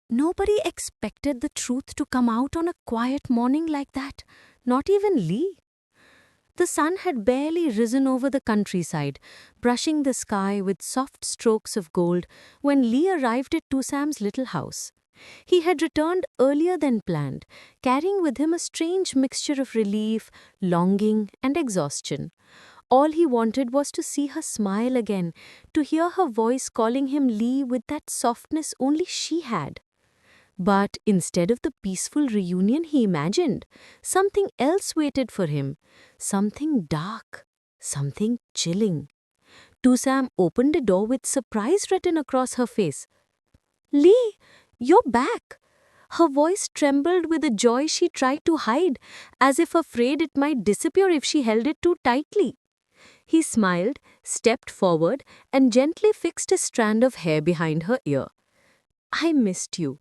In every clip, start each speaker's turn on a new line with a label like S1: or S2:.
S1: Nobody expected the truth to come out on a quiet morning like that, not even Lee. The sun had barely risen over the countryside, brushing the sky with soft strokes of gold when Lee arrived at Tusam's little house. He had returned earlier than planned, carrying with him a strange mixture of relief, longing, and exhaustion. All he wanted was to see her smile again, to hear her voice calling him Lee with that softness only she had. But instead of the peaceful reunion he imagined, something else waited for him. Something dark. Something chilling. Tusam opened the door with surprise written across her face. Lee, you're back. Her voice trembled with a joy she tried to hide, as if afraid it might disappear if she held it too tightly. He smiled, stepped forward, and gently fixed a strand of hair behind her ear. I missed you.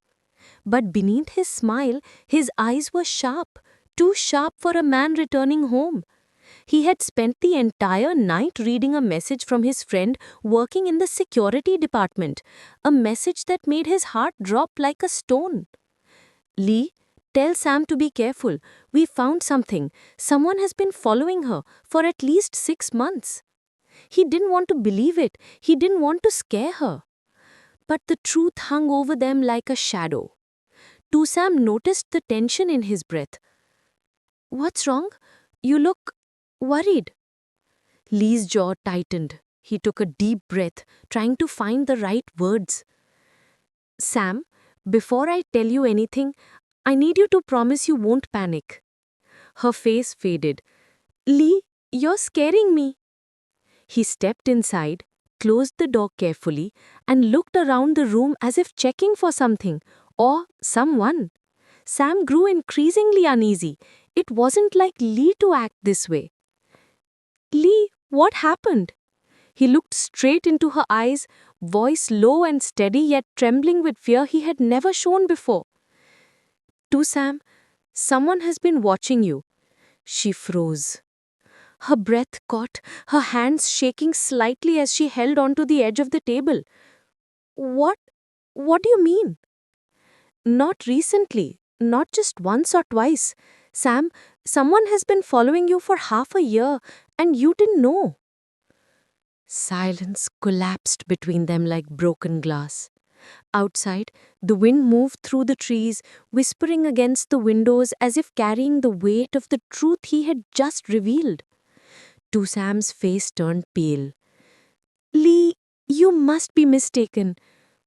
S1: But beneath his smile, his eyes were sharp, too sharp for a man returning home. He had spent the entire night reading a message from his friend working in the security department, a message that made his heart drop like a stone. Lee, tell Sam to be careful. We found something. Someone has been following her for at least 6 months. He didn't want to believe it. He didn't want to scare her. But the truth hung over them like a shadow. Tusam noticed the tension in his breath. What's wrong? You look worried. Lee's jaw tightened. He took a deep breath, trying to find the right words. Sam, before I tell you anything, I need you to promise you won't panic. Her face faded. Lee, you're scaring me. He stepped inside, closed the door carefully, and looked around the room as if checking for something or someone. Sam grew increasingly uneasy. It wasn't like Lee to act this way. Lee, what happened? He looked straight into her eyes, voice low and steady yet trembling with fear he had never shown before. Sam, someone has been watching you. She froze. Her breath caught, her hands shaking slightly as she held onto the edge of the table. What? What do you mean? Not recently, not just once or twice. Sam, someone has been following you for half a year, and you didn't know. Silence collapsed between them like broken glass. Outside, the wind moved through the trees, whispering against the windows as if carrying the weight of the truth he had just revealed. Sam's face turned pale. Lee, you must be mistaken.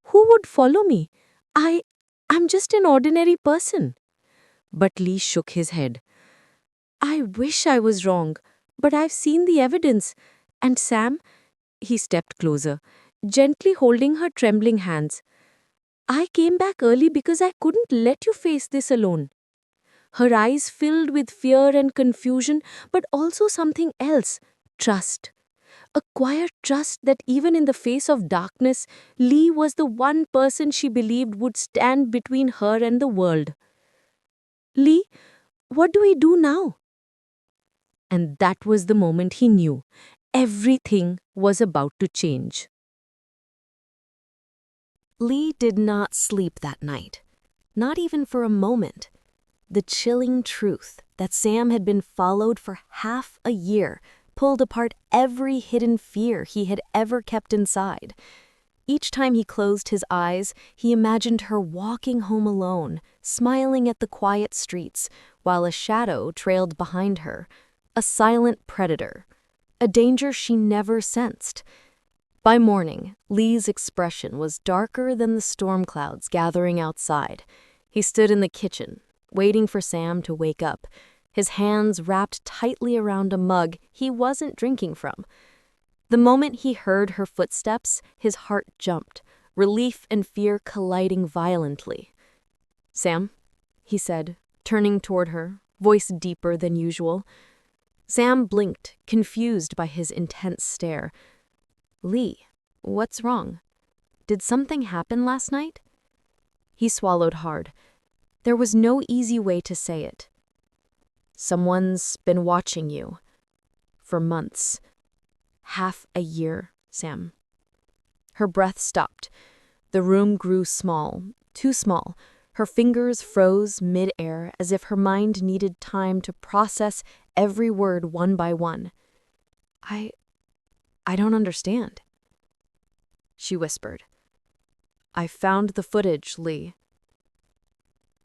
S1: Who would follow me? I'm just an ordinary person. But Lee shook his head. I wish I was wrong, but I've seen the evidence. And Sam, he stepped closer, gently holding her trembling hands. I came back early because I couldn't let you face this alone. Her eyes filled with fear and confusion, but also something else, trust. A quiet trust that even in the face of darkness, Lee was the one person she believed would stand between her and the world. Lee, what do we do now? And that was the moment he knew. Everything was about to change. Lee did not sleep that night, not even for a moment. The chilling truth that Sam had been followed for half a year pulled apart every hidden fear he had ever kept inside. Each time he closed his eyes, he imagined her walking home alone, smiling at the quiet streets, while a shadow trailed behind her, a silent predator, a danger she never sensed. By morning, Lee's expression was darker than the storm clouds gathering outside. He stood in the kitchen, waiting for Sam to wake up, his hands wrapped tightly around a mug he wasn't drinking from. The moment he heard her footsteps, his heart jumped, relief and fear colliding violently. Sam, he said, turning toward her, voice deeper than usual. Sam blinked, confused by his intense stare. Lee, what's wrong? Did something happen last night? He swallowed hard. There was no easy way to say it. Someone's been watching you. For months. Half a year, Sam. Her breath stopped. The room grew small,
S2: too small. Her fingers froze mid-air as if her mind needed time to process every word one by one. I don't understand, she whispered. I found the footage, Lee.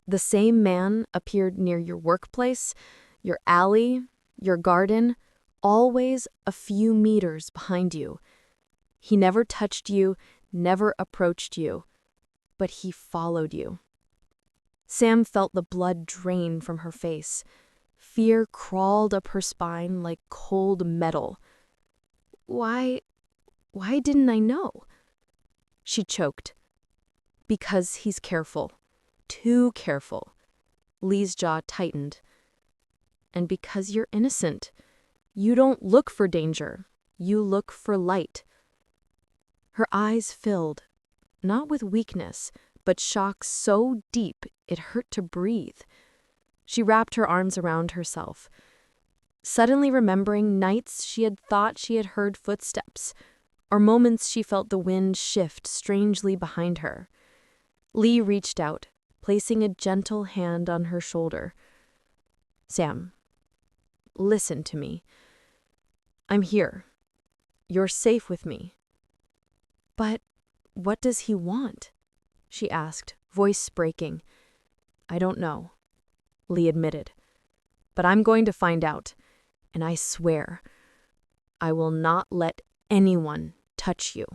S2: The same man appeared near your workplace, your alley, your garden, always a few meters behind you. He never touched you, never approached you, but he followed you. Sam felt the blood drain from her face. Fear crawled up her spine like cold metal. Why didn't I know? She choked. Because he's careful. Too careful. Lee's jaw tightened. And because you're innocent. You don't look for danger. You look for light. Her eyes filled, not with weakness, but shock so deep it hurt to breathe. She wrapped her arms around herself, suddenly remembering nights she had thought she had heard footsteps, or moments she felt the wind shift strangely behind her. Lee reached out, placing a gentle hand on her shoulder. Sam, listen to me. I'm here. You're safe with me. But what does he want? She asked, voice breaking. I don't know, Lee admitted. But I'm going to find out, and I swear, I will not let anyone touch you.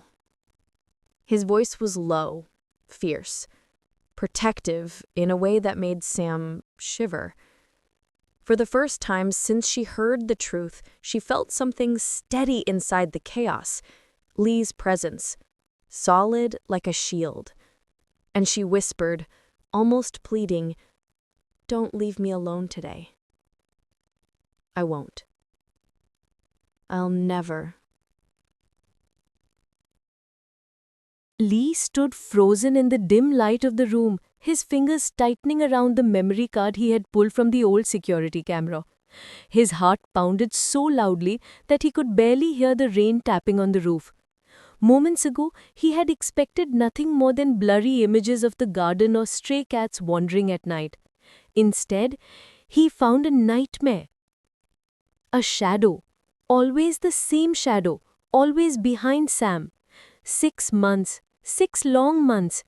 S2: His voice was low, fierce, protective in a way that made Sam shiver. For the first time since she heard the truth, she felt something steady inside the chaos, Lee's presence, solid like a shield. And she whispered, almost pleading, Don't leave me alone today. I won't. I'll never.
S1: Lee stood frozen in the dim light of the room, his fingers tightening around the memory card he had pulled from the old security camera. His heart pounded so loudly that he could barely hear the rain tapping on the roof. Moments ago, he had expected nothing more than blurry images of the garden or stray cats wandering at night. Instead, he found a nightmare. A shadow. Always the same shadow. Always behind Sam. 6 months. 6 long months.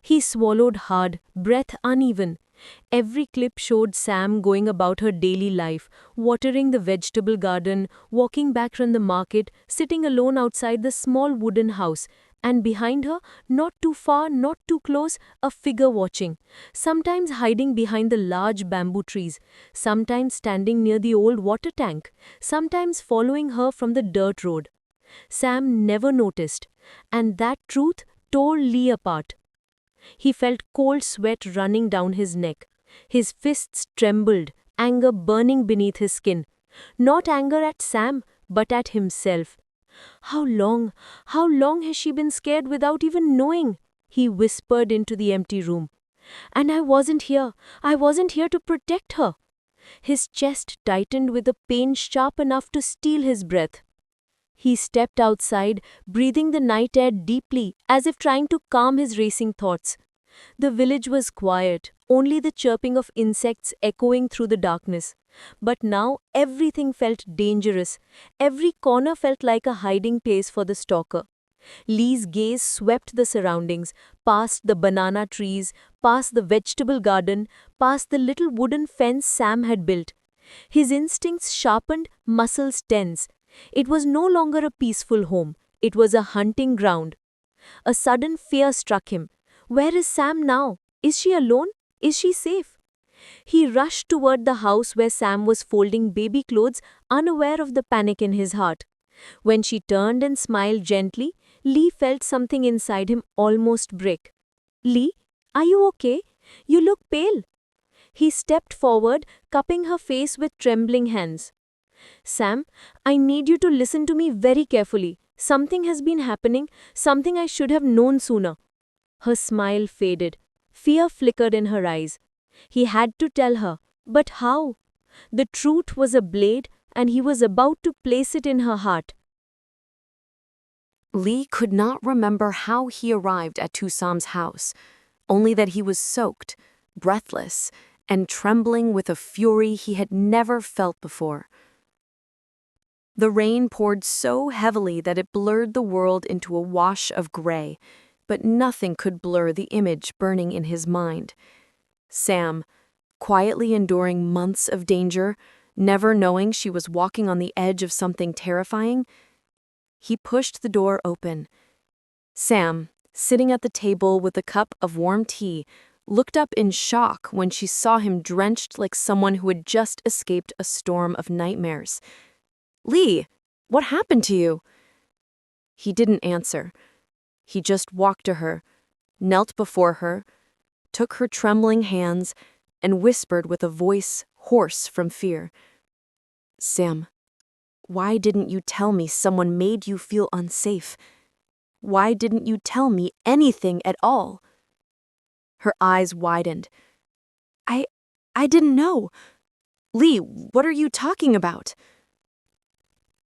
S1: He swallowed hard, breath uneven. Every clip showed Sam going about her daily life, watering the vegetable garden, walking back from the market, sitting alone outside the small wooden house, and behind her, not too far, not too close, a figure watching, sometimes hiding behind the large bamboo trees, sometimes standing near the old water tank, sometimes following her from the dirt road. Sam never noticed, and that truth tore Lee apart. He felt cold sweat running down his neck. His fists trembled, anger burning beneath his skin. Not anger at Sam, but at himself. How long has she been scared without even knowing? He whispered into the empty room. And I wasn't here to protect her. His chest tightened with a pain sharp enough to steal his breath. He stepped outside, breathing the night air deeply, as if trying to calm his racing thoughts. The village was quiet, only the chirping of insects echoing through the darkness. But now everything felt dangerous. Every corner felt like a hiding place for the stalker. Lee's gaze swept the surroundings, past the banana trees, past the vegetable garden, past the little wooden fence Sam had built. His instincts sharpened, muscles tense. It was no longer a peaceful home. It was a hunting ground. A sudden fear struck him. Where is Sam now? Is she alone? Is she safe? He rushed toward the house where Sam was folding baby clothes, unaware of the panic in his heart. When she turned and smiled gently, Lee felt something inside him almost break. Lee, are you okay? You look pale. He stepped forward, cupping her face with trembling hands. Sam, I need you to listen to me very carefully. Something has been happening, something I should have known sooner. Her smile faded. Fear flickered in her eyes. He had to tell her, but how? The truth was a blade, and he was about to place it in her heart.
S2: Lee could not remember how he arrived at Tusam's house.
S1: only that he was soaked, breathless, and trembling with a fury he had never felt before. The rain poured so heavily that it blurred the world into a wash of gray, but nothing could blur the image burning in his mind. Sam, quietly enduring months of danger, never knowing she was walking on the edge of something terrifying. He pushed the door open. Sam, sitting at the table with a cup of warm tea, looked up in shock when she saw him drenched like someone who had just escaped a storm of nightmares. "Lee, what happened to you?" He didn't answer. He just walked to her, knelt before her, took her trembling hands, and whispered with a voice hoarse from fear, "Sam, why didn't you tell me someone made you feel unsafe? Why didn't you tell me anything at all?" Her eyes widened. I didn't know. Lee, what are you talking about?"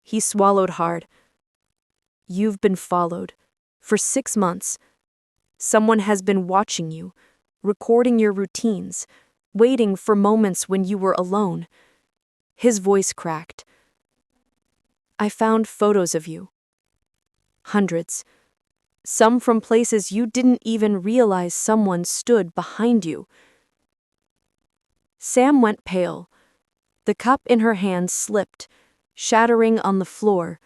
S1: He swallowed hard. "You've been followed. For 6 months. Someone has been watching you, recording your routines, waiting for moments when you were alone." His voice cracked. "I found photos of you. Hundreds. Some from places you didn't even realize someone stood behind you." Sam went pale. The cup in her hand slipped, shattering on the floor.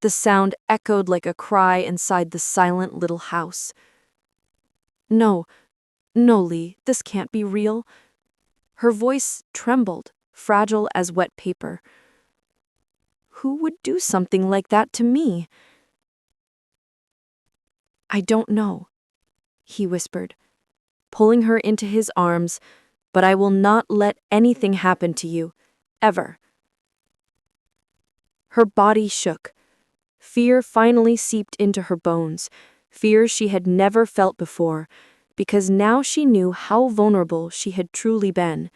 S1: The sound echoed like a cry inside the silent little house. No, Lee, this can't be real." Her voice trembled, fragile as wet paper. "Who would do something like that to me?" "I don't know," he whispered, pulling her into his arms, "but I will not let anything happen to you, ever." Her body shook. Fear finally seeped into her bones, fear she had never felt before, because now she knew how vulnerable she had truly been.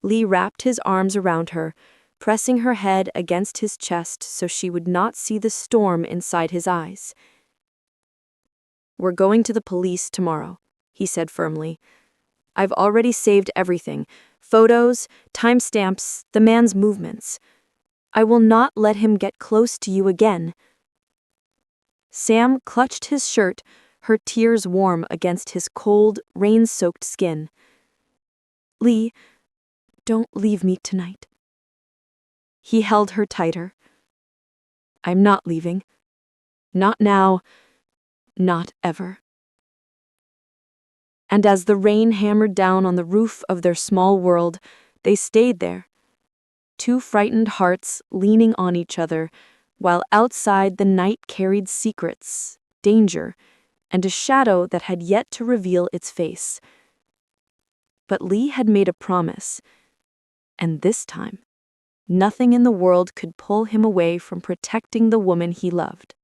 S1: Lee wrapped his arms around her, pressing her head against his chest so she would not see the storm inside his eyes. "We're going to the police tomorrow," he said firmly. "I've already saved everything, photos, timestamps, the man's movements. I will not let him get close to you again." Sam clutched his shirt, her tears warm against his cold, rain-soaked skin. "Lee, don't leave me tonight." He held her tighter. "I'm not leaving. Not now. Not ever." And as the rain hammered down on the roof of their small world, they stayed there, two frightened hearts leaning on each other, while outside the night carried secrets, danger, and a shadow that had yet to reveal its face. But Lee had made a promise, and this time, nothing in the world could pull him away from protecting the woman he loved.